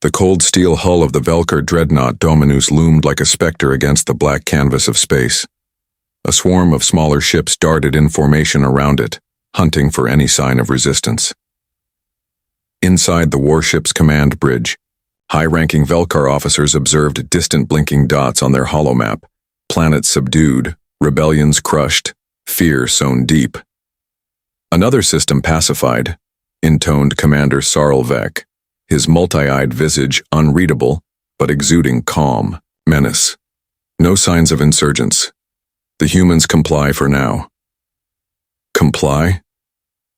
The cold steel hull of the Velkar dreadnought Dominus loomed like a specter against the black canvas of space. A swarm of smaller ships darted in formation around it, hunting for any sign of resistance. Inside the warship's command bridge, high-ranking Velkar officers observed distant blinking dots on their holomap, planets subdued, rebellions crushed, fear sown deep. Another system pacified, intoned Commander Sarlvek, his multi-eyed visage unreadable, but exuding calm, menace. No signs of insurgents. The humans comply for now. Comply?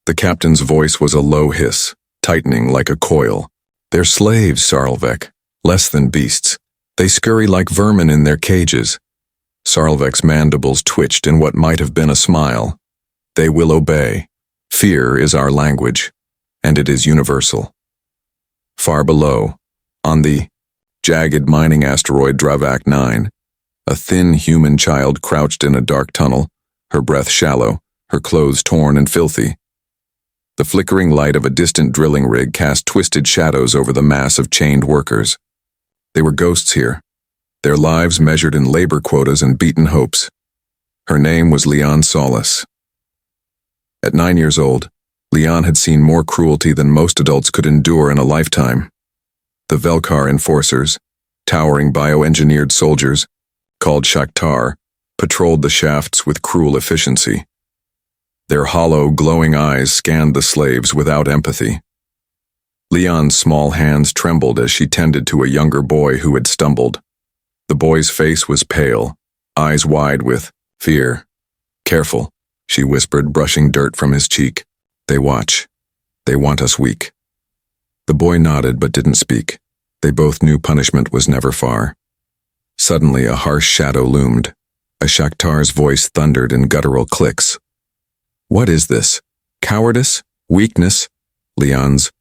The captain's voice was a low hiss, tightening like a coil. They're slaves, Sarlvek, less than beasts. They scurry like vermin in their cages. Sarlvek's mandibles twitched in what might have been a smile. They will obey. Fear is our language, and it is universal. Far below, on the jagged mining asteroid Dravak 9, a thin human child crouched in a dark tunnel, her breath shallow, her clothes torn and filthy. The flickering light of a distant drilling rig cast twisted shadows over the mass of chained workers. They were ghosts here, their lives measured in labor quotas and beaten hopes. Her name was Leon Solace. At 9 years old, Leon had seen more cruelty than most adults could endure in a lifetime. The Velkar enforcers, towering bioengineered soldiers, called Shakhtar, patrolled the shafts with cruel efficiency. Their hollow, glowing eyes scanned the slaves without empathy. Leon's small hands trembled as she tended to a younger boy who had stumbled. The boy's face was pale, eyes wide with fear. "Careful," she whispered, brushing dirt from his cheek. "They watch. They want us weak." The boy nodded but didn't speak. They both knew punishment was never far. Suddenly a harsh shadow loomed. A Shakhtar's voice thundered in guttural clicks. "What is this? Cowardice? Weakness?" Leon's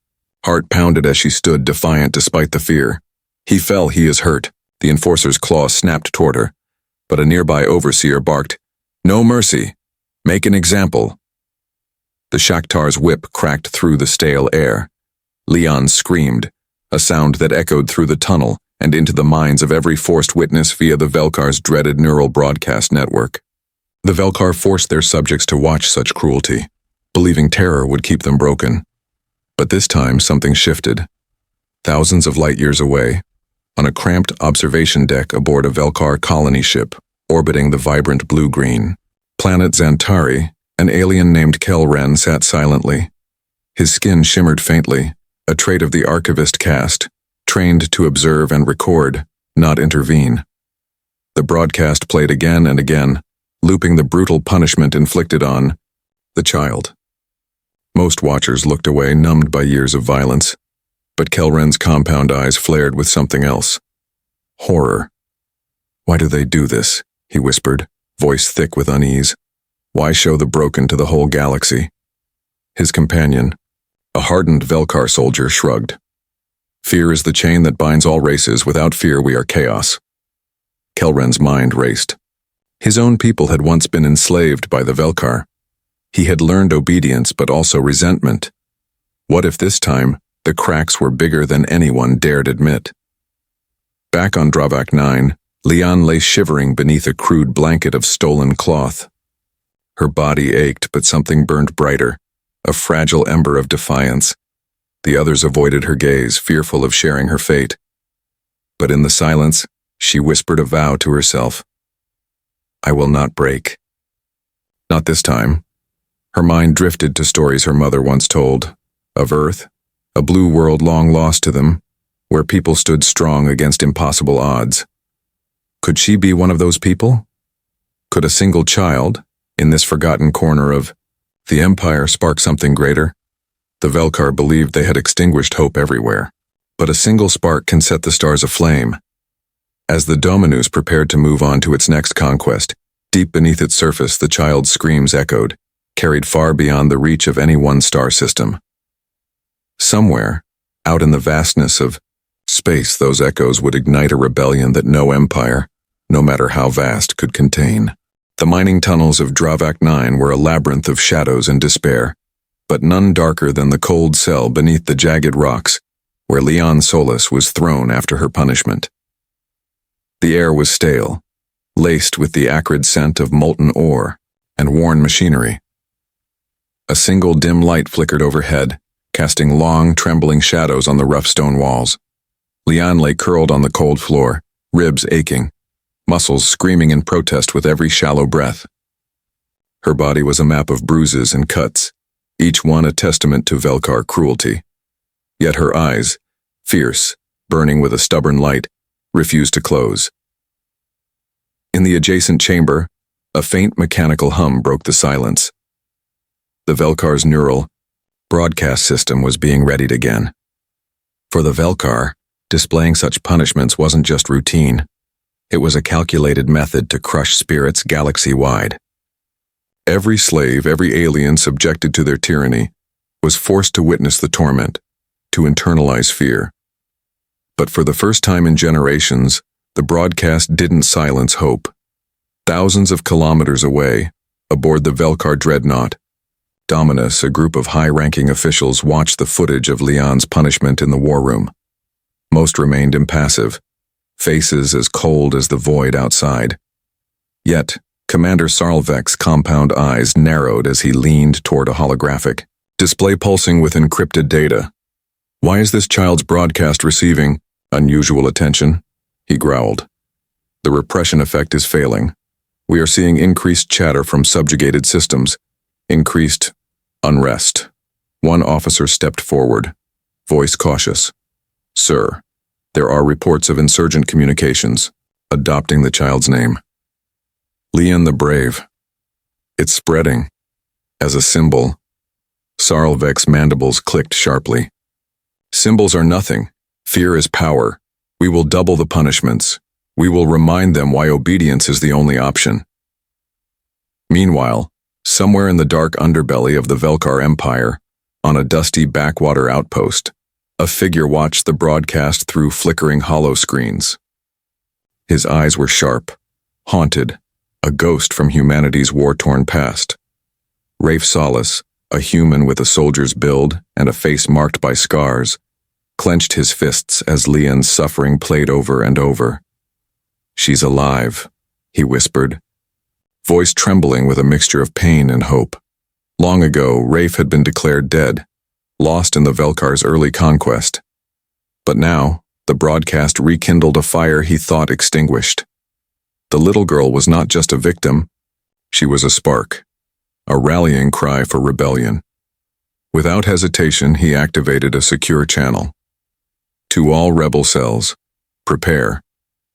heart pounded as she stood defiant despite the fear. "He fell, he is hurt." The enforcer's claw snapped toward her, but a nearby overseer barked, "No mercy. Make an example." The Shakhtar's whip cracked through the stale air. Leon screamed, a sound that echoed through the tunnel and into the minds of every forced witness via the Velkar's dreaded neural broadcast network. The Velkar forced their subjects to watch such cruelty, believing terror would keep them broken. But this time something shifted. Thousands of light years away, on a cramped observation deck aboard a Velkar colony ship, orbiting the vibrant blue-green planet Xantari, an alien named Kelren sat silently. His skin shimmered faintly, a trait of the archivist caste, trained to observe and record, not intervene. The broadcast played again and again, looping the brutal punishment inflicted on the child. Most watchers looked away, numbed by years of violence, but Kelren's compound eyes flared with something else. Horror. "Why do they do this?" he whispered, voice thick with unease. "Why show the broken to the whole galaxy?" His companion, a hardened Velkar soldier, shrugged. "Fear is the chain that binds all races. Without fear we are chaos." Kelren's mind raced. His own people had once been enslaved by the Velkar. He had learned obedience but also resentment. What if this time the cracks were bigger than anyone dared admit? Back on Dravak 9, Leon lay shivering beneath a crude blanket of stolen cloth. Her body ached, but something burned brighter, a fragile ember of defiance. The others avoided her gaze, fearful of sharing her fate. But in the silence, she whispered a vow to herself. "I will not break." Not this time. Her mind drifted to stories her mother once told, of Earth, a blue world long lost to them, where people stood strong against impossible odds. Could she be one of those people? Could a single child, in this forgotten corner of the Empire, spark something greater? The Velkar believed they had extinguished hope everywhere, but a single spark can set the stars aflame. As the Dominus prepared to move on to its next conquest, deep beneath its surface the child's screams echoed, carried far beyond the reach of any one star system. Somewhere, out in the vastness of space, those echoes would ignite a rebellion that no empire, no matter how vast, could contain. The mining tunnels of Dravak 9 were a labyrinth of shadows and despair, but none darker than the cold cell beneath the jagged rocks, where Leon Solis was thrown after her punishment. The air was stale, laced with the acrid scent of molten ore and worn machinery. A single dim light flickered overhead, casting long, trembling shadows on the rough stone walls. Leon lay curled on the cold floor, ribs aching, muscles screaming in protest with every shallow breath. Her body was a map of bruises and cuts, each one a testament to Velkar cruelty. Yet her eyes, fierce, burning with a stubborn light, refused to close. In the adjacent chamber, a faint mechanical hum broke the silence. The Velkar's neural broadcast system was being readied again. For the Velkar, displaying such punishments wasn't just routine. It was a calculated method to crush spirits galaxy-wide. Every slave, every alien subjected to their tyranny, was forced to witness the torment, to internalize fear. But for the first time in generations, the broadcast didn't silence hope. Thousands of kilometers away, aboard the Velkar dreadnought, Dominus, a group of high-ranking officials, watched the footage of Leon's punishment in the war room. Most remained impassive, faces as cold as the void outside. Yet, Commander Sarlvek's compound eyes narrowed as he leaned toward a holographic display pulsing with encrypted data. "Why is this child's broadcast receiving unusual attention?" he growled. "The repression effect is failing. We are seeing increased chatter from subjugated systems, increased unrest." One officer stepped forward, voice cautious. "Sir, there are reports of insurgent communications, adopting the child's name. Leon the Brave. It's spreading. As a symbol." Sarlvek's mandibles clicked sharply. "Symbols are nothing. Fear is power. We will double the punishments. We will remind them why obedience is the only option." Meanwhile, somewhere in the dark underbelly of the Velkar Empire, on a dusty backwater outpost, a figure watched the broadcast through flickering hollow screens. His eyes were sharp, haunted, a ghost from humanity's war-torn past. Rafe Solis, a human with a soldier's build and a face marked by scars, clenched his fists as Leon's suffering played over and over. "She's alive," he whispered, voice trembling with a mixture of pain and hope. Long ago, Rafe had been declared dead, lost in the Velkar's early conquest. But now, the broadcast rekindled a fire he thought extinguished. The little girl was not just a victim, she was a spark, a rallying cry for rebellion. Without hesitation, he activated a secure channel. "To all rebel cells, prepare.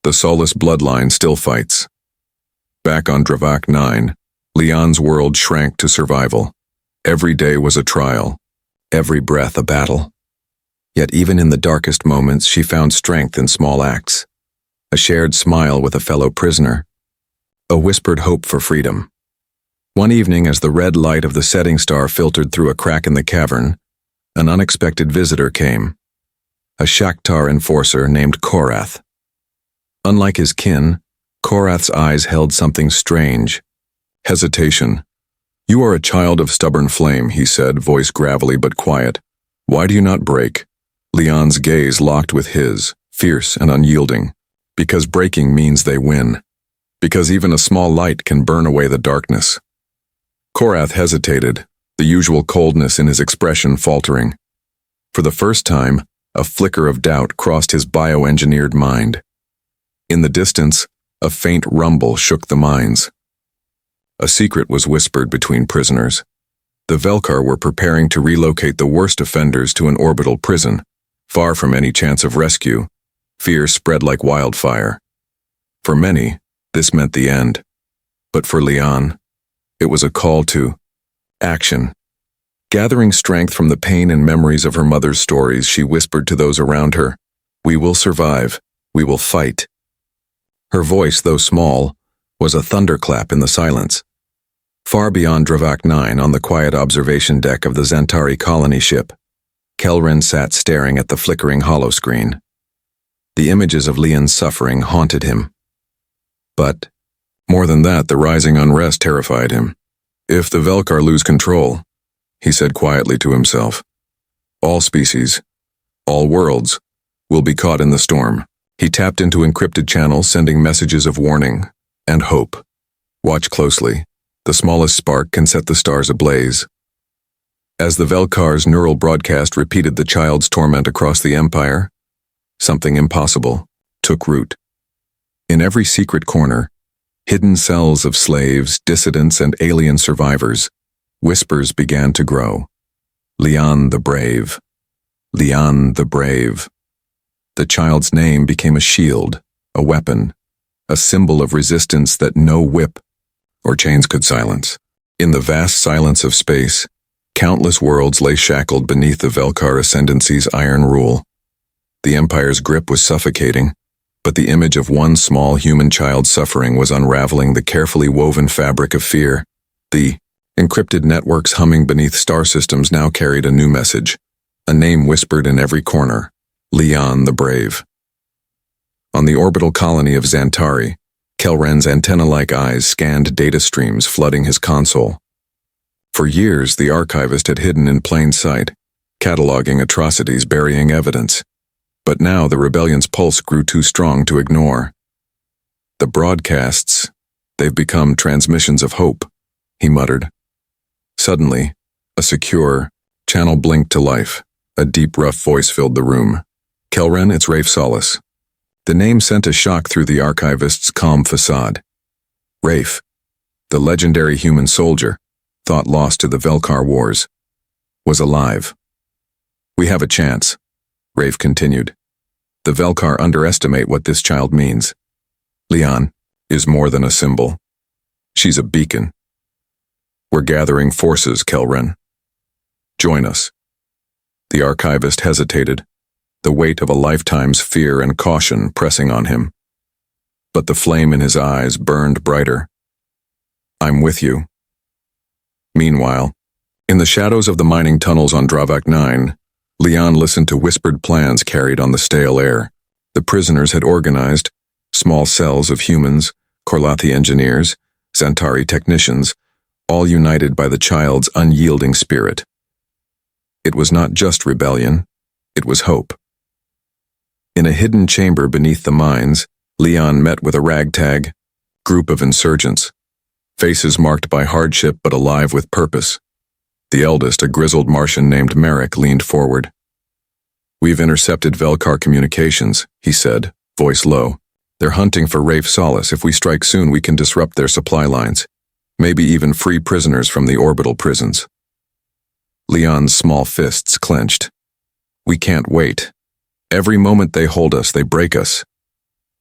The Solis bloodline still fights." Back on Dravak 9, Leon's world shrank to survival. Every day was a trial, every breath a battle. Yet even in the darkest moments, she found strength in small acts. A shared smile with a fellow prisoner, a whispered hope for freedom. One evening, as the red light of the setting star filtered through a crack in the cavern, an unexpected visitor came. A Shakhtar enforcer named Korath. Unlike his kin, Korath's eyes held something strange. Hesitation. "You are a child of stubborn flame," he said, voice gravelly but quiet. "Why do you not break?" Leon's gaze locked with his, fierce and unyielding. "Because breaking means they win. Because even a small light can burn away the darkness." Korath hesitated, the usual coldness in his expression faltering. For the first time, a flicker of doubt crossed his bioengineered mind. In the distance, a faint rumble shook the mines. A secret was whispered between prisoners. The Velkar were preparing to relocate the worst offenders to an orbital prison, far from any chance of rescue. Fear spread like wildfire. For many, this meant the end. But for Leon, it was a call to action. Gathering strength from the pain and memories of her mother's stories, she whispered to those around her, "We will survive. We will fight." Her voice, though small, was a thunderclap in the silence. Far beyond Dravak 9, on the quiet observation deck of the Zentari colony ship, Kelrin sat staring at the flickering holoscreen. The images of Leon's suffering haunted him. But, more than that, the rising unrest terrified him. "If the Velkar lose control," he said quietly to himself, "all species, All worlds will be caught in the storm. He tapped into encrypted channels, sending messages of warning and hope. Watch closely. The smallest spark can set the stars ablaze. As the Velkar's neural broadcast repeated the child's torment across the Empire, something impossible took root. In every secret corner, hidden cells of slaves, dissidents, and alien survivors, whispers began to grow. Leon the Brave. Leon the Brave. The child's name became a shield, a weapon, a symbol of resistance that no whip or chains could silence. In the vast silence of space, countless worlds lay shackled beneath the Velkar Ascendancy's iron rule. The Empire's grip was suffocating, but the image of one small human child suffering was unraveling the carefully woven fabric of fear. The encrypted networks humming beneath star systems now carried a new message, a name whispered in every corner: Leon the Brave. On the orbital colony of Xantari, Kelren's antenna-like eyes scanned data streams flooding his console. For years, the archivist had hidden in plain sight, cataloging atrocities, burying evidence. But now the rebellion's pulse grew too strong to ignore. The broadcasts, they've become transmissions of hope, he muttered. Suddenly, a secure channel blinked to life. A deep, rough voice filled the room. Kelren, it's Rafe Solace. The name sent a shock through the archivist's calm facade. Rafe, the legendary human soldier, thought lost to the Velkar Wars, was alive. We have a chance, Rafe continued. The Velkar underestimate what this child means. Leon is more than a symbol. She's a beacon. We're gathering forces, Kelren. Join us. The archivist hesitated, the weight of a lifetime's fear and caution pressing on him. But the flame in his eyes burned brighter. I'm with you. Meanwhile, in the shadows of the mining tunnels on Dravak 9, Leon listened to whispered plans carried on the stale air. The prisoners had organized small cells of humans, Korlathi engineers, Xantari technicians, all united by the child's unyielding spirit. It was not just rebellion, it was hope. In a hidden chamber beneath the mines, Leon met with a ragtag group of insurgents, faces marked by hardship but alive with purpose. The eldest, a grizzled Martian named Merrick, leaned forward. We've intercepted Velkar communications, he said, voice low. They're hunting for Rafe Solace. If we strike soon, we can disrupt their supply lines, maybe even free prisoners from the orbital prisons. Leon's small fists clenched. We can't wait. Every moment they hold us, they break us.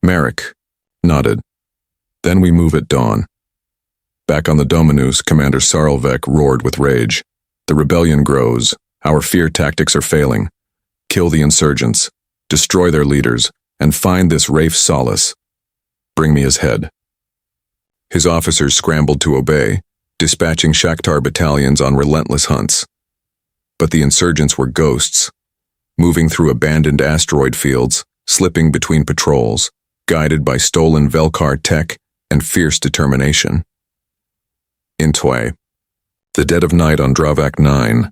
Merrick nodded. Then we move at dawn. Back on the Dominus, Commander Sarlvek roared with rage. The rebellion grows. Our fear tactics are failing. Kill the insurgents, destroy their leaders, and find this Rafe Solace. Bring me his head. His officers scrambled to obey, dispatching Shakhtar battalions on relentless hunts. But the insurgents were ghosts, moving through abandoned asteroid fields, slipping between patrols, guided by stolen Velkar tech and fierce determination. In Tway, the dead of night on Dravak 9,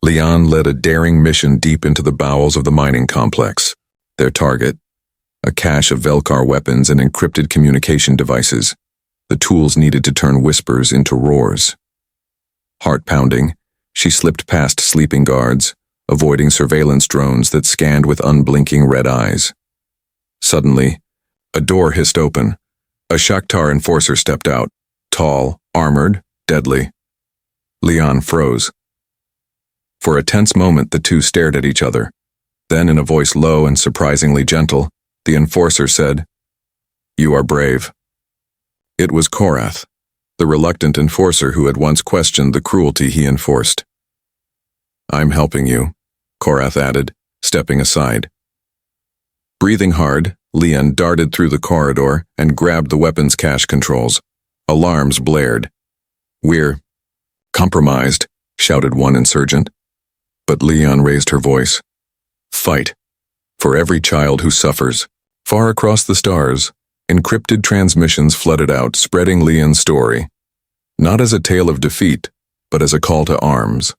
Leon led a daring mission deep into the bowels of the mining complex. Their target, a cache of Velkar weapons and encrypted communication devices, the tools needed to turn whispers into roars. Heart-pounding, she slipped past sleeping guards, avoiding surveillance drones that scanned with unblinking red eyes. Suddenly, a door hissed open. A Shakhtar enforcer stepped out, tall, armored, deadly. Leon froze. For a tense moment, the two stared at each other. Then, in a voice low and surprisingly gentle, the enforcer said, "You are brave." It was Korath, the reluctant enforcer who had once questioned the cruelty he enforced. "I'm helping you," Korath added, stepping aside. Breathing hard, Leon darted through the corridor and grabbed the weapons cache controls. Alarms blared. "We're compromised," shouted one insurgent. But Leon raised her voice. "Fight. For every child who suffers." Far across the stars, encrypted transmissions flooded out, spreading Leon's story. Not as a tale of defeat, but as a call to arms.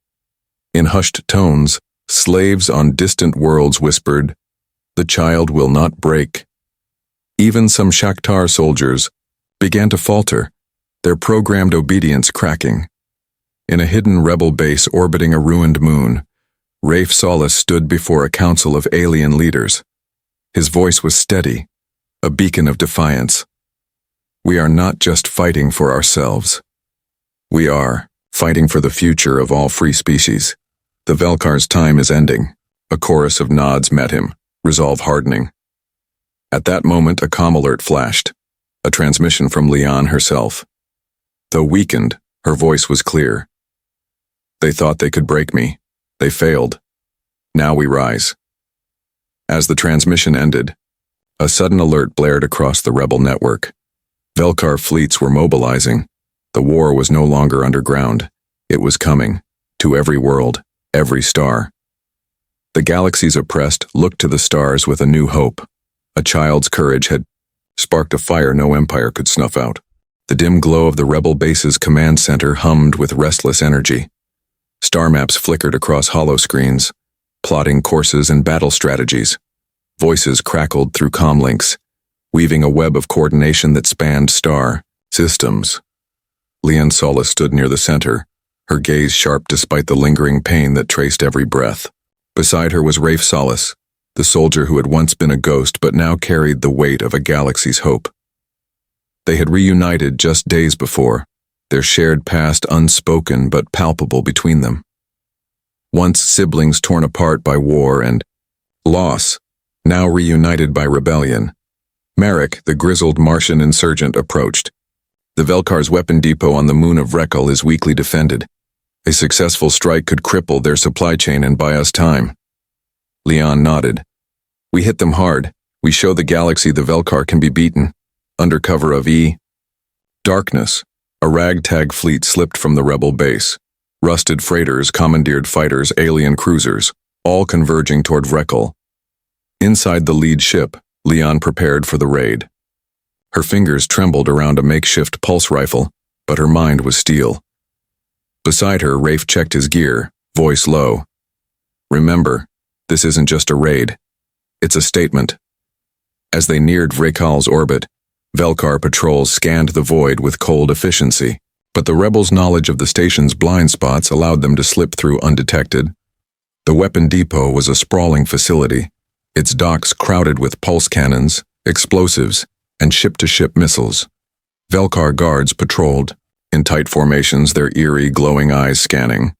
In hushed tones, Slaves on distant worlds whispered, "The child will not break." Even some Shakhtar soldiers began to falter, their programmed obedience cracking. In a hidden rebel base orbiting a ruined moon, Rafe Salas stood before a council of alien leaders. His voice was steady, a beacon of defiance. "We are not just fighting for ourselves. We are fighting for the future of all free species. The Velkar's time is ending." A chorus of nods met him, resolve hardening. At that moment, a comm alert flashed, a transmission from Leon herself. Though weakened, her voice was clear. "They thought they could break me. They failed. Now we rise." As the transmission ended, a sudden alert blared across the rebel network. Velkar fleets were mobilizing. The war was no longer underground. It was coming, to every world, every star. The galaxy's oppressed looked to the stars with a new hope. A child's courage had sparked a fire no empire could snuff out. The dim glow of the rebel base's command center hummed with restless energy. Star maps flickered across hollow screens, plotting courses and battle strategies. Voices crackled through comlinks, weaving a web of coordination that spanned star systems. Leon Salas stood near the center, her gaze sharp despite the lingering pain that traced every breath. Beside her was Rafe Salas, the soldier who had once been a ghost but now carried the weight of a galaxy's hope. They had reunited just days before, their shared past unspoken but palpable between them. Once siblings torn apart by war and loss, now reunited by rebellion. Merrick, the grizzled Martian insurgent, approached. "The Velkar's weapon depot on the moon of Rekal is weakly defended. A successful strike could cripple their supply chain and buy us time." Leon nodded. "We hit them hard. We show the galaxy the Velkar can be beaten." Under cover of darkness, a ragtag fleet slipped from the rebel base. Rusted freighters, commandeered fighters, alien cruisers, all converging toward Rekal. Inside the lead ship, Leon prepared for the raid. Her fingers trembled around a makeshift pulse rifle, but her mind was steel. Beside her, Rafe checked his gear, voice low. "Remember, this isn't just a raid. It's a statement." As they neared Rekal's orbit, Velkar patrols scanned the void with cold efficiency, but the rebels' knowledge of the station's blind spots allowed them to slip through undetected. The weapon depot was a sprawling facility, its docks crowded with pulse cannons, explosives, and ship-to-ship missiles. Velkar guards patrolled, in tight formations, their eerie, glowing eyes scanning.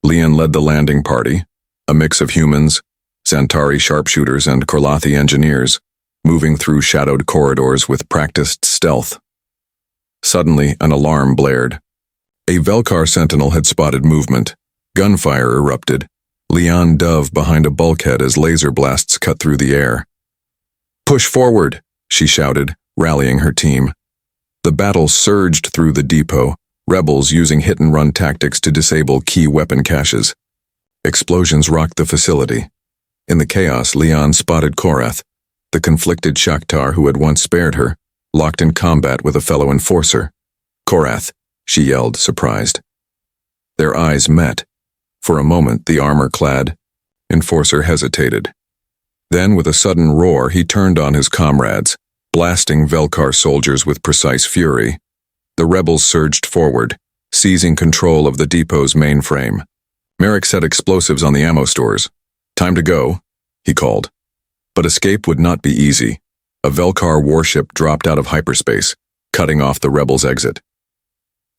Leon led the landing party, a mix of humans, Centauri sharpshooters, and Korlathi engineers, moving through shadowed corridors with practiced stealth. Suddenly, an alarm blared. A Velkar sentinel had spotted movement. Gunfire erupted. Leon dove behind a bulkhead as laser blasts cut through the air. "Push forward," she shouted, rallying her team. The battle surged through the depot, rebels using hit-and-run tactics to disable key weapon caches. Explosions rocked the facility. In the chaos, Leon spotted Korath, the conflicted Shakhtar who had once spared her, locked in combat with a fellow enforcer. "Korath," she yelled, surprised. Their eyes met. For a moment, the armor-clad enforcer hesitated. Then, with a sudden roar, he turned on his comrades, blasting Velkar soldiers with precise fury. The rebels surged forward, seizing control of the depot's mainframe. Merrick set explosives on the ammo stores. "Time to go," he called. But escape would not be easy. A Velkar warship dropped out of hyperspace, cutting off the rebels' exit.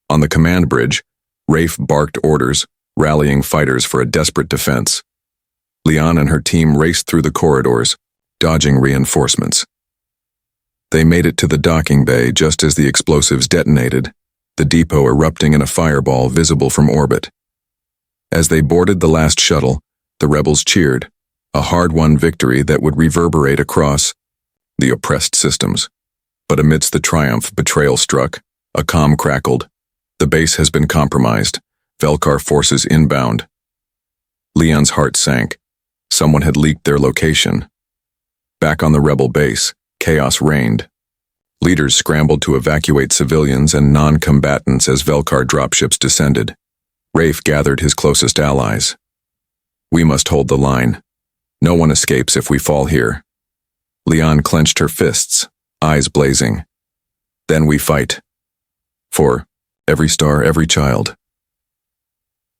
On the command bridge, Rafe barked orders, rallying fighters for a desperate defense. Leon and her team raced through the corridors, dodging reinforcements. They made it to the docking bay just as the explosives detonated, the depot erupting in a fireball visible from orbit. As they boarded the last shuttle, the rebels cheered, a hard-won victory that would reverberate across the oppressed systems. But amidst the triumph, betrayal struck. A comm crackled. "The base has been compromised. Velkar forces inbound." Leon's heart sank. Someone had leaked their location. Back on the rebel base, chaos reigned. Leaders scrambled to evacuate civilians and non-combatants as Velkar dropships descended. Rafe gathered his closest allies. We must hold the line. No one escapes if we fall here. Leon clenched her fists, eyes blazing. Then we fight. For every star, every child.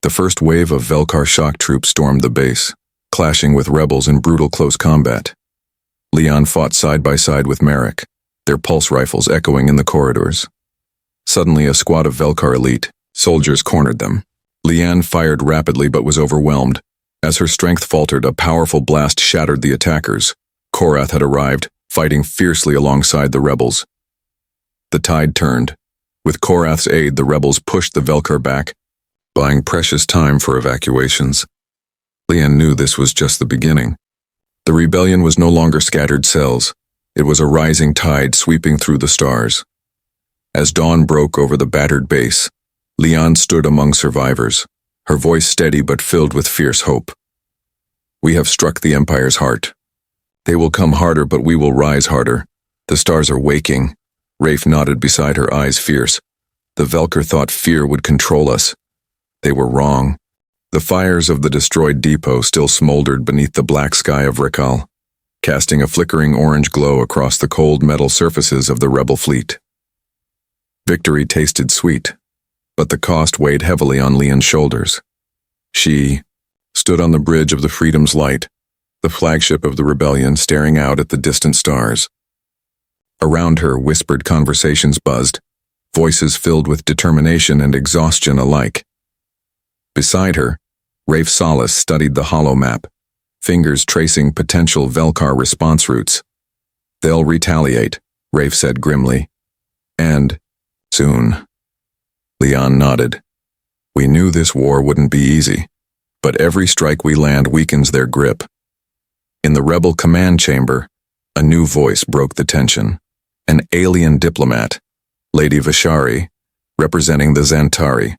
The first wave of Velkar shock troops stormed the base, clashing with rebels in brutal close combat. Leon fought side by side with Merrick, their pulse rifles echoing in the corridors. Suddenly, a squad of Velkar elite soldiers cornered them. Leanne fired rapidly but was overwhelmed. As her strength faltered, a powerful blast shattered the attackers. Korath had arrived, fighting fiercely alongside the rebels. The tide turned. With Korath's aid, the rebels pushed the Velkar back, buying precious time for evacuations. Leanne knew this was just the beginning. The rebellion was no longer scattered cells. It was a rising tide sweeping through the stars. As dawn broke over the battered base, Leon stood among survivors, her voice steady but filled with fierce hope. We have struck the Empire's heart. They will come harder, but we will rise harder. The stars are waking. Rafe nodded beside her, eyes fierce. The Velkar thought fear would control us. They were wrong. The fires of the destroyed depot still smoldered beneath the black sky of Rikal, casting a flickering orange glow across the cold metal surfaces of the rebel fleet. Victory tasted sweet, but the cost weighed heavily on Leon's shoulders. She stood on the bridge of the Freedom's Light, the flagship of the rebellion, staring out at the distant stars. Around her, whispered conversations buzzed, voices filled with determination and exhaustion alike. Beside her, Rafe Solace studied the holo map, fingers tracing potential Velkar response routes. They'll retaliate, Rafe said grimly. And soon. Leon nodded. We knew this war wouldn't be easy, but every strike we land weakens their grip. In the rebel command chamber, a new voice broke the tension. An alien diplomat, Lady Vishari, representing the Xantari.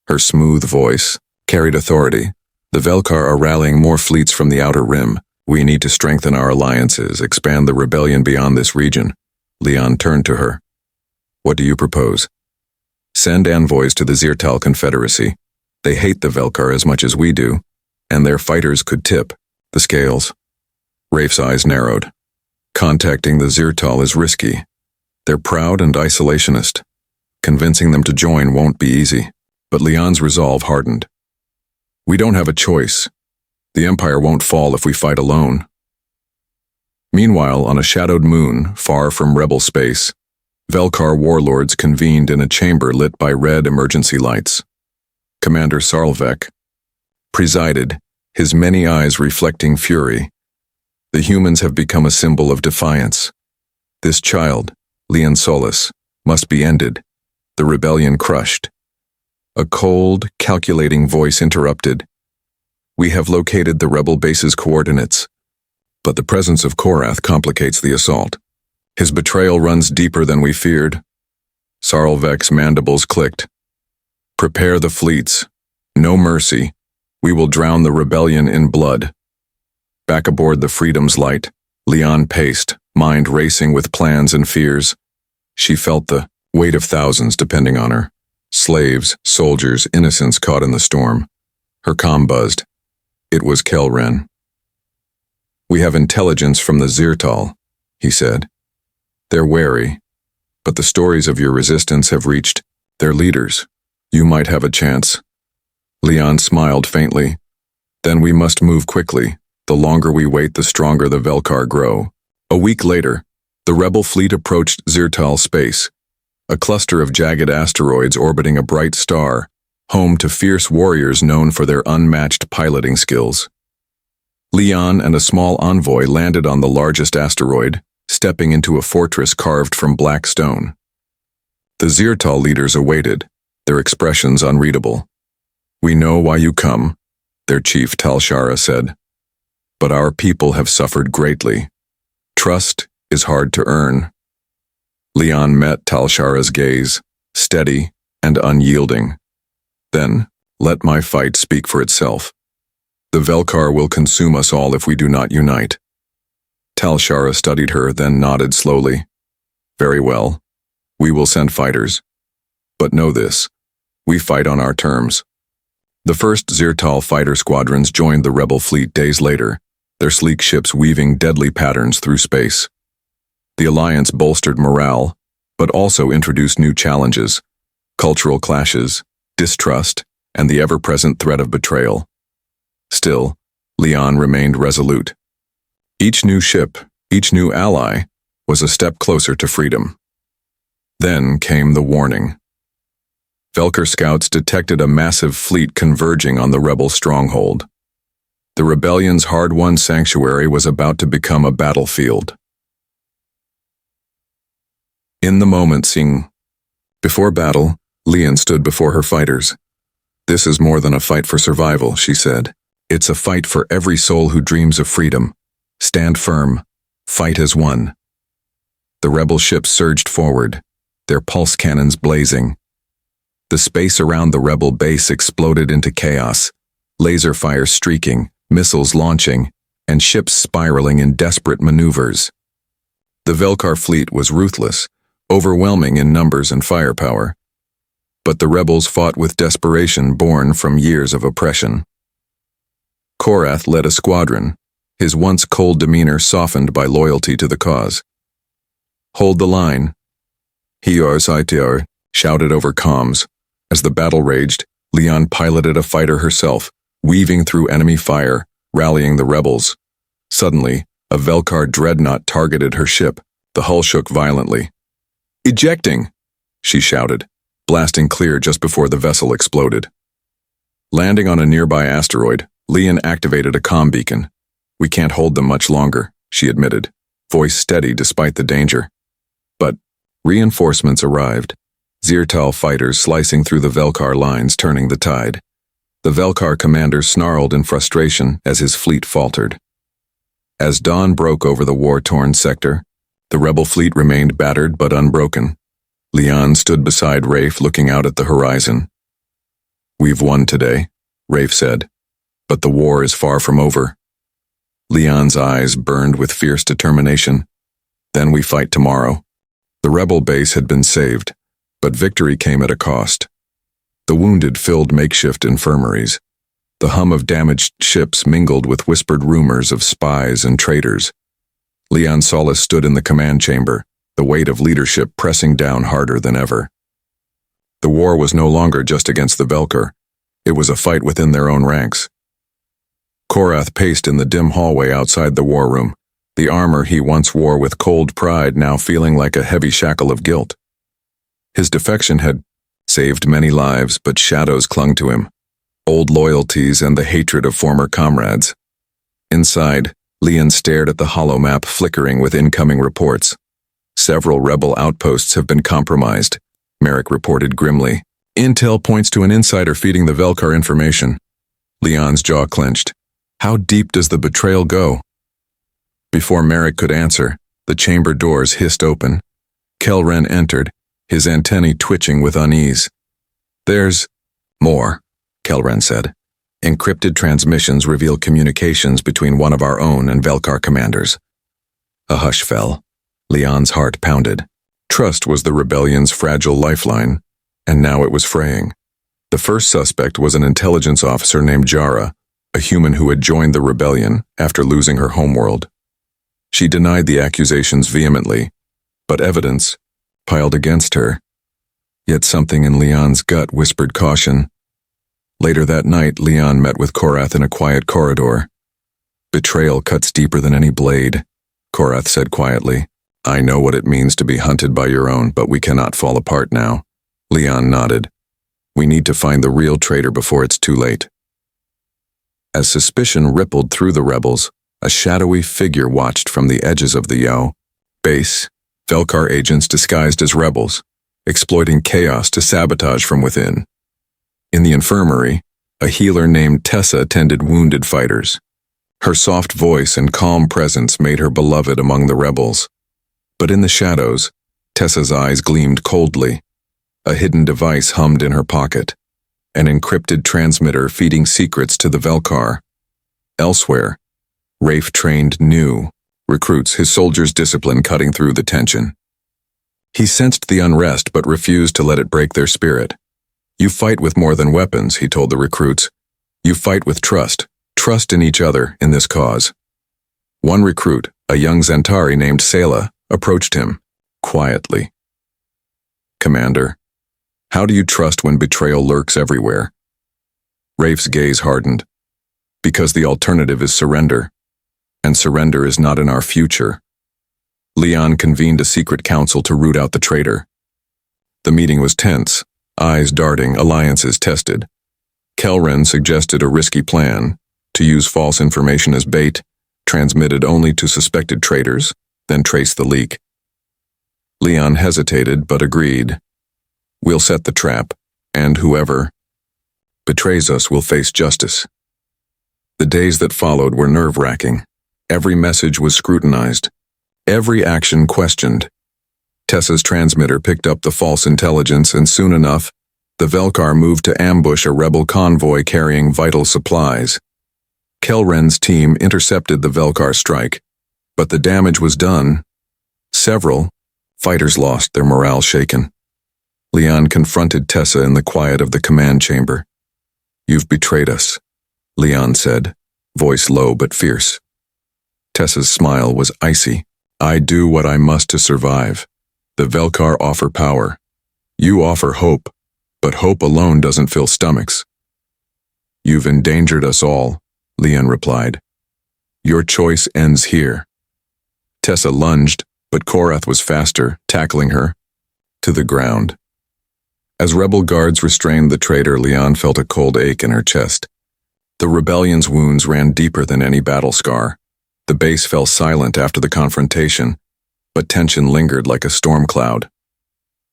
Her smooth voice carried authority. The Velkar are rallying more fleets from the outer rim. We need to strengthen our alliances, expand the rebellion beyond this region. Leon turned to her. What do you propose? Send envoys to the Zirtal Confederacy. They hate the Velkar as much as we do, and their fighters could tip the scales. Rafe's eyes narrowed. Contacting the Zirtal is risky. They're proud and isolationist. Convincing them to join won't be easy, but Leon's resolve hardened. We don't have a choice. The Empire won't fall if we fight alone. Meanwhile, on a shadowed moon, far from rebel space, Velkar warlords convened in a chamber lit by red emergency lights. Commander Sarlvek presided, his many eyes reflecting fury. The humans have become a symbol of defiance. This child, Leon Solis, must be ended, the rebellion crushed. A cold, calculating voice interrupted. We have located the rebel base's coordinates, but the presence of Korath complicates the assault. His betrayal runs deeper than we feared. Sarlvek's mandibles clicked. Prepare the fleets. No mercy. We will drown the rebellion in blood. Back aboard the Freedom's Light, Leon paced, mind racing with plans and fears. She felt the weight of thousands depending on her. Slaves, soldiers, innocents caught in the storm. Her comm buzzed. It was Kelren. We have intelligence from the Zirtal, he said. They're wary, but the stories of your resistance have reached their leaders. You might have a chance. Leon smiled faintly. Then we must move quickly. The longer we wait, the stronger the Velkar grow. A week later, the rebel fleet approached Zirtal space, a cluster of jagged asteroids orbiting a bright star, home to fierce warriors known for their unmatched piloting skills. Leon and a small envoy landed on the largest asteroid, stepping into a fortress carved from black stone. The Zirtal leaders awaited, their expressions unreadable. We know why you come, their chief Talshara said. But our people have suffered greatly. Trust is hard to earn. Leon met Talshara's gaze, steady and unyielding. Then, let my fight speak for itself. The Velkar will consume us all if we do not unite. Talshara studied her, then nodded slowly. Very well. We will send fighters. But know this, we fight on our terms. The first Zirtal fighter squadrons joined the rebel fleet days later, their sleek ships weaving deadly patterns through space. The alliance bolstered morale, but also introduced new challenges: cultural clashes, distrust, and the ever-present threat of betrayal. Still, Leon remained resolute. Each new ship, each new ally, was a step closer to freedom. Then came the warning. Velkar scouts detected a massive fleet converging on the rebel stronghold. The rebellion's hard-won sanctuary was about to become a battlefield. In the moment, before battle, Leon stood before her fighters. "This is more than a fight for survival," she said. "It's a fight for every soul who dreams of freedom. Stand firm. Fight as one." The rebel ships surged forward, their pulse cannons blazing. The space around the rebel base exploded into chaos, laser fire streaking, missiles launching, and ships spiraling in desperate maneuvers. The Velkar fleet was ruthless, overwhelming in numbers and firepower. But the rebels fought with desperation born from years of oppression. Korath led a squadron, his once cold demeanor softened by loyalty to the cause. "Hold the line," Hior shouted over comms. As the battle raged, Leon piloted a fighter herself, weaving through enemy fire, rallying the rebels. Suddenly, a Velkar dreadnought targeted her ship. The hull shook violently. "Ejecting!" she shouted, blasting clear just before the vessel exploded. Landing on a nearby asteroid, Leon activated a comm beacon. "We can't hold them much longer," she admitted, voice steady despite the danger. But reinforcements arrived. Zirtal fighters slicing through the Velkar lines, turning the tide. The Velkar commander snarled in frustration as his fleet faltered. As dawn broke over the war-torn sector, the rebel fleet remained battered but unbroken. Leon stood beside Rafe, looking out at the horizon. "We've won today," Rafe said, "but the war is far from over." Leon's eyes burned with fierce determination. "Then we fight tomorrow." The rebel base had been saved, but victory came at a cost. The wounded filled makeshift infirmaries. The hum of damaged ships mingled with whispered rumors of spies and traitors. Leon Solis stood in the command chamber, the weight of leadership pressing down harder than ever. The war was no longer just against the Velkar. It was a fight within their own ranks. Korath paced in the dim hallway outside the war room, the armor he once wore with cold pride now feeling like a heavy shackle of guilt. His defection had saved many lives, but shadows clung to him, old loyalties and the hatred of former comrades. Inside, Leon stared at the hollow map flickering with incoming reports. "Several rebel outposts have been compromised," Merrick reported grimly. "Intel points to an insider feeding the Velkar information." Leon's jaw clenched. How deep does the betrayal go? Before Merrick could answer, the chamber doors hissed open. Kelren entered, his antennae twitching with unease. "There's more," Kelren said. "Encrypted transmissions reveal communications between one of our own and Velkar commanders." A hush fell. Leon's heart pounded. Trust was the rebellion's fragile lifeline, and now it was fraying. The first suspect was an intelligence officer named Jara, a human who had joined the rebellion after losing her homeworld. She denied the accusations vehemently, but evidence piled against her. Yet something in Leon's gut whispered caution. Later that night, Leon met with Korath in a quiet corridor. "Betrayal cuts deeper than any blade," Korath said quietly. "I know what it means to be hunted by your own, but we cannot fall apart now." Leon nodded. "We need to find the real traitor before it's too late." As suspicion rippled through the rebels, a shadowy figure watched from the edges of the Yao base. Velkar agents disguised as rebels, exploiting chaos to sabotage from within. In the infirmary, a healer named Tessa tended wounded fighters. Her soft voice and calm presence made her beloved among the rebels. But in the shadows, Tessa's eyes gleamed coldly. A hidden device hummed in her pocket, an encrypted transmitter feeding secrets to the Velkar. Elsewhere, Rafe trained new recruits, his soldiers' discipline cutting through the tension. He sensed the unrest but refused to let it break their spirit. "You fight with more than weapons," he told the recruits. You fight with trust in each other in this cause. One recruit, a young Zentari named Sela, approached him, quietly. Commander, how do you trust when betrayal lurks everywhere? Rafe's gaze hardened. Because the alternative is surrender, and surrender is not in our future. Leon convened a secret council to root out the traitor. The meeting was tense, eyes darting, alliances tested. Kelren suggested a risky plan, to use false information as bait, transmitted only to suspected traitors, then trace the leak. Leon hesitated but agreed. We'll set the trap, and whoever betrays us will face justice. The days that followed were nerve-wracking. Every message was scrutinized. Every action questioned. Tessa's transmitter picked up the false intelligence, and soon enough, the Velkar moved to ambush a rebel convoy carrying vital supplies. Kelren's team intercepted the Velkar strike, but the damage was done. Several fighters lost, their morale shaken. Leon confronted Tessa in the quiet of the command chamber. You've betrayed us, Leon said, voice low but fierce. Tessa's smile was icy. I do what I must to survive. The Velkar offer power. You offer hope, but hope alone doesn't fill stomachs. You've endangered us all, Leon replied. Your choice ends here. Tessa lunged, but Korath was faster, tackling her to the ground. As rebel guards restrained the traitor, Leon felt a cold ache in her chest. The rebellion's wounds ran deeper than any battle scar. The base fell silent after the confrontation, but tension lingered like a storm cloud.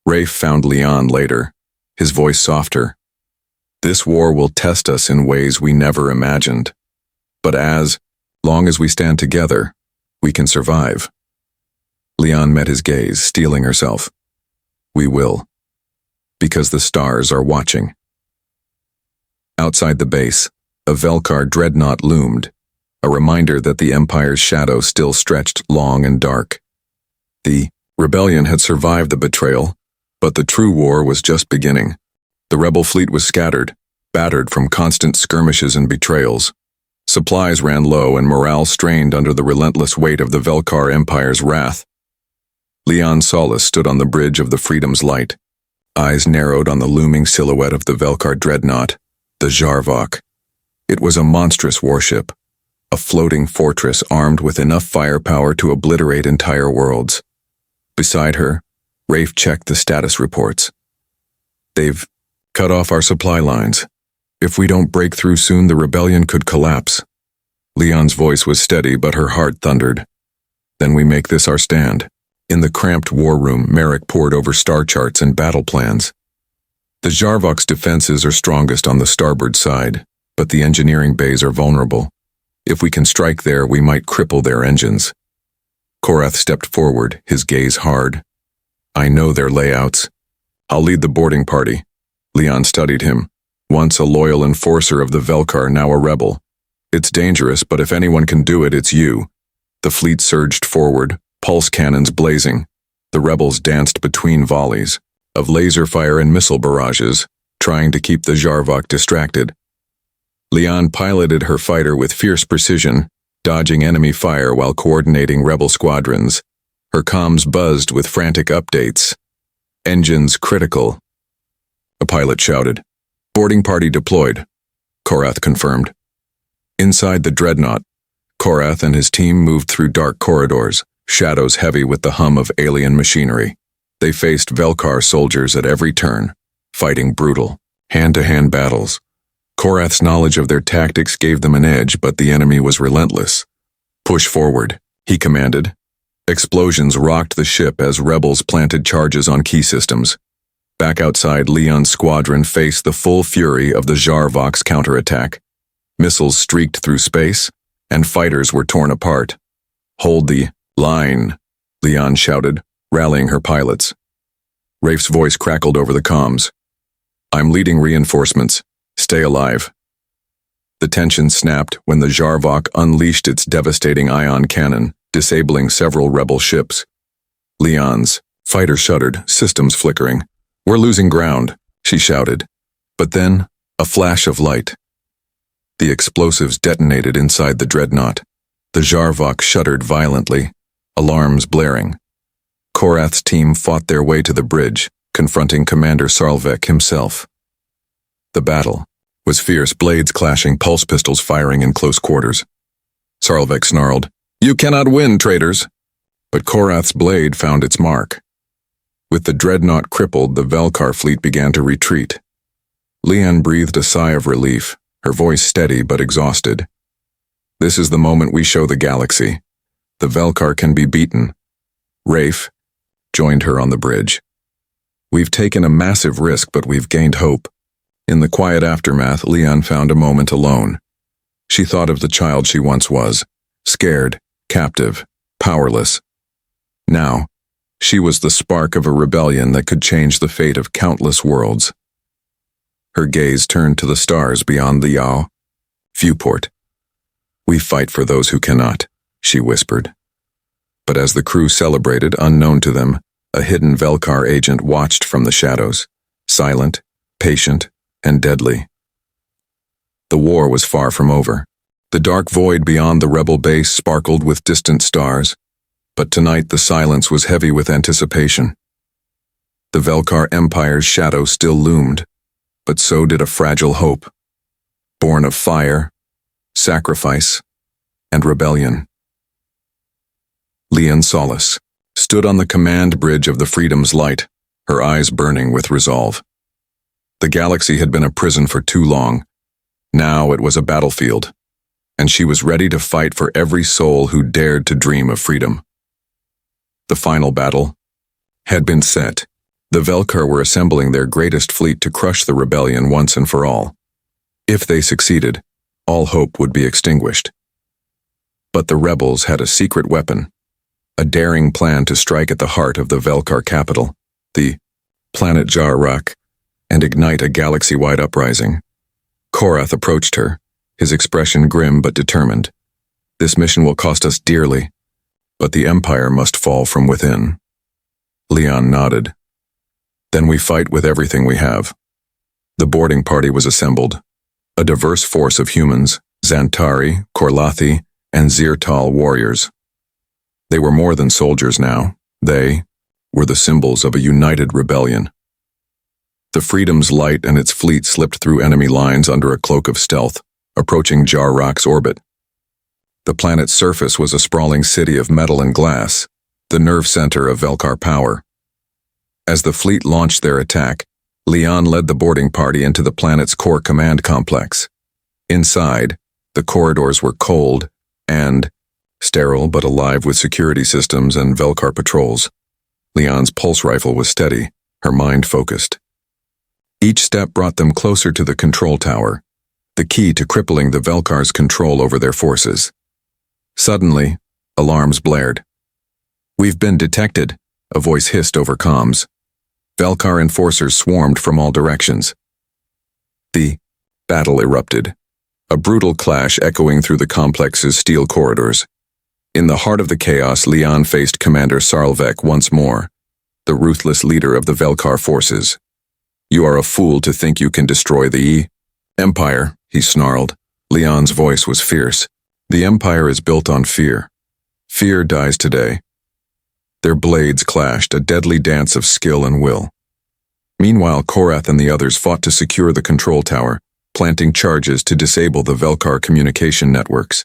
Rafe found Leon later, his voice softer. This war will test us in ways we never imagined. But as long as we stand together, we can survive. Leon met his gaze, steeling herself. We will. Because the stars are watching. Outside the base, a Velkar dreadnought loomed, a reminder that the Empire's shadow still stretched long and dark. The rebellion had survived the betrayal, but the true war was just beginning. The rebel fleet was scattered, battered from constant skirmishes and betrayals. Supplies ran low and morale strained under the relentless weight of the Velkar Empire's wrath. Leon Solis stood on the bridge of the Freedom's Light, eyes narrowed on the looming silhouette of the Velkar dreadnought, the Jarvok. It was a monstrous warship, a floating fortress armed with enough firepower to obliterate entire worlds. Beside her, Rafe checked the status reports. They've cut off our supply lines. If we don't break through soon, the rebellion could collapse. Leon's voice was steady, but her heart thundered. Then we make this our stand. In the cramped war room, Merrick pored over star charts and battle plans. The Jarvok's defenses are strongest on the starboard side, but the engineering bays are vulnerable. If we can strike there, we might cripple their engines. Korath stepped forward, his gaze hard. I know their layouts. I'll lead the boarding party. Leon studied him. Once a loyal enforcer of the Velkar, now a rebel. It's dangerous, but if anyone can do it, it's you. The fleet surged forward, pulse cannons blazing. The rebels danced between volleys of laser fire and missile barrages, trying to keep the Jarvok distracted. Leon piloted her fighter with fierce precision, dodging enemy fire while coordinating rebel squadrons. Her comms buzzed with frantic updates. Engines critical. A pilot shouted. Boarding party deployed. Korath confirmed. Inside the dreadnought, Korath and his team moved through dark corridors, shadows heavy with the hum of alien machinery. They faced Velkar soldiers at every turn, fighting brutal, hand-to-hand battles. Korath's knowledge of their tactics gave them an edge, but the enemy was relentless. Push forward, he commanded. Explosions rocked the ship as rebels planted charges on key systems. Back outside, Leon's squadron faced the full fury of the Jarvok's counterattack. Missiles streaked through space, and fighters were torn apart. Hold the line, Leon shouted, rallying her pilots. Rafe's voice crackled over the comms. I'm leading reinforcements. Stay alive. The tension snapped when the Jarvok unleashed its devastating ion cannon, disabling several rebel ships. Leon's fighter shuddered, systems flickering. We're losing ground, she shouted. But then, a flash of light. The explosives detonated inside the dreadnought. The Jarvok shuddered violently, alarms blaring. Korath's team fought their way to the bridge, confronting Commander Sarlvek himself. The battle was fierce, blades clashing, pulse pistols firing in close quarters. Sarlvek snarled, "You cannot win, traitors!" But Korath's blade found its mark. With the dreadnought crippled, the Velkar fleet began to retreat. Leon breathed a sigh of relief, her voice steady but exhausted. "This is the moment we show the galaxy. The Velkar can be beaten." Rafe joined her on the bridge. "We've taken a massive risk, but we've gained hope." In the quiet aftermath, Leon found a moment alone. She thought of the child she once was, scared, captive, powerless. Now, she was the spark of a rebellion that could change the fate of countless worlds. Her gaze turned to the stars beyond the Yao viewport. "We fight for those who cannot," she whispered. But as the crew celebrated, unknown to them, a hidden Velkar agent watched from the shadows, silent, patient, and deadly. The war was far from over. The dark void beyond the rebel base sparkled with distant stars, but tonight the silence was heavy with anticipation. The Velkar Empire's shadow still loomed, but so did a fragile hope, born of fire, sacrifice, and rebellion. Leon Solis stood on the command bridge of the Freedom's Light, her eyes burning with resolve. The galaxy had been a prison for too long. Now it was a battlefield, and she was ready to fight for every soul who dared to dream of freedom. The final battle had been set. The Velkar were assembling their greatest fleet to crush the rebellion once and for all. If they succeeded, all hope would be extinguished. But the rebels had a secret weapon, a daring plan to strike at the heart of the Velkar capital, the planet Jarrak, and ignite a galaxy-wide uprising. Korath approached her, his expression grim but determined. "This mission will cost us dearly, but the Empire must fall from within." Leon nodded. "Then we fight with everything we have." The boarding party was assembled, a diverse force of humans, Xantari, Korlathi, and Zirtal warriors. They were more than soldiers now. They were the symbols of a united rebellion. The Freedom's Light and its fleet slipped through enemy lines under a cloak of stealth, approaching Jarrak's orbit. The planet's surface was a sprawling city of metal and glass, the nerve center of Velkar power. As the fleet launched their attack, Leon led the boarding party into the planet's core command complex. Inside, the corridors were cold and sterile but alive with security systems and Velkar patrols. Leon's pulse rifle was steady, her mind focused. Each step brought them closer to the control tower, the key to crippling the Velkar's control over their forces. Suddenly, alarms blared. "We've been detected," a voice hissed over comms. Velkar enforcers swarmed from all directions. The battle erupted, a brutal clash echoing through the complex's steel corridors. In the heart of the chaos, Leon faced Commander Sarlvek once more, the ruthless leader of the Velkar forces. "You are a fool to think you can destroy the Empire," he snarled. Leon's voice was fierce. "The Empire is built on fear. Fear dies today." Their blades clashed, a deadly dance of skill and will. Meanwhile, Korath and the others fought to secure the control tower, planting charges to disable the Velkar communication networks.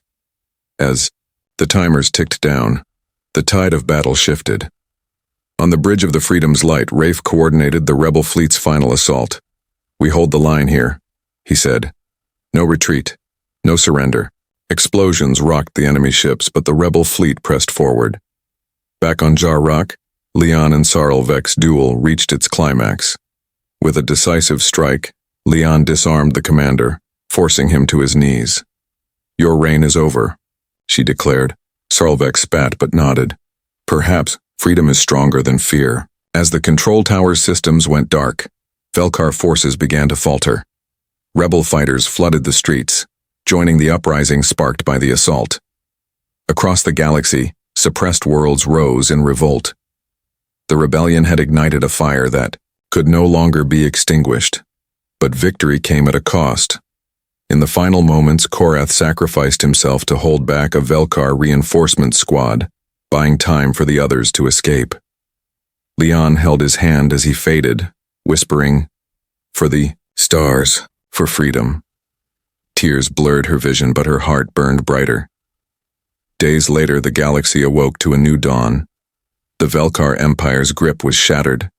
As the timers ticked down, the tide of battle shifted. On the bridge of the Freedom's Light, Rafe coordinated the rebel fleet's final assault. "We hold the line here," he said. "No retreat, no surrender." Explosions rocked the enemy ships, but the rebel fleet pressed forward. Back on Jarrak, Leon and Sarlvek's duel reached its climax. With a decisive strike, Leon disarmed the commander, forcing him to his knees. "Your reign is over," she declared. Sarlvek spat but nodded. "Perhaps freedom is stronger than fear." As the control tower's systems went dark, Velkar forces began to falter. Rebel fighters flooded the streets, joining the uprising sparked by the assault. Across the galaxy, suppressed worlds rose in revolt. The rebellion had ignited a fire that could no longer be extinguished, but victory came at a cost. In the final moments, Korath sacrificed himself to hold back a Velkar reinforcement squad, buying time for the others to escape. Leon held his hand as he faded, whispering, "For the stars, for freedom." Tears blurred her vision, but her heart burned brighter. Days later, the galaxy awoke to a new dawn. The Velkar Empire's grip was shattered.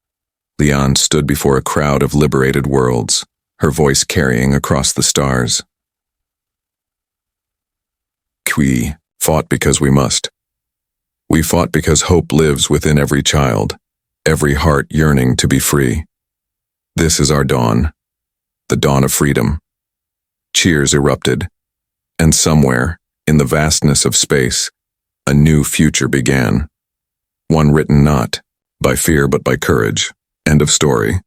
Leon stood before a crowd of liberated worlds, her voice carrying across the stars. We fought because we must. We fought because hope lives within every child, every heart yearning to be free. This is our dawn, the dawn of freedom. Cheers erupted, and somewhere, in the vastness of space, a new future began. One written not by fear but by courage. End of story.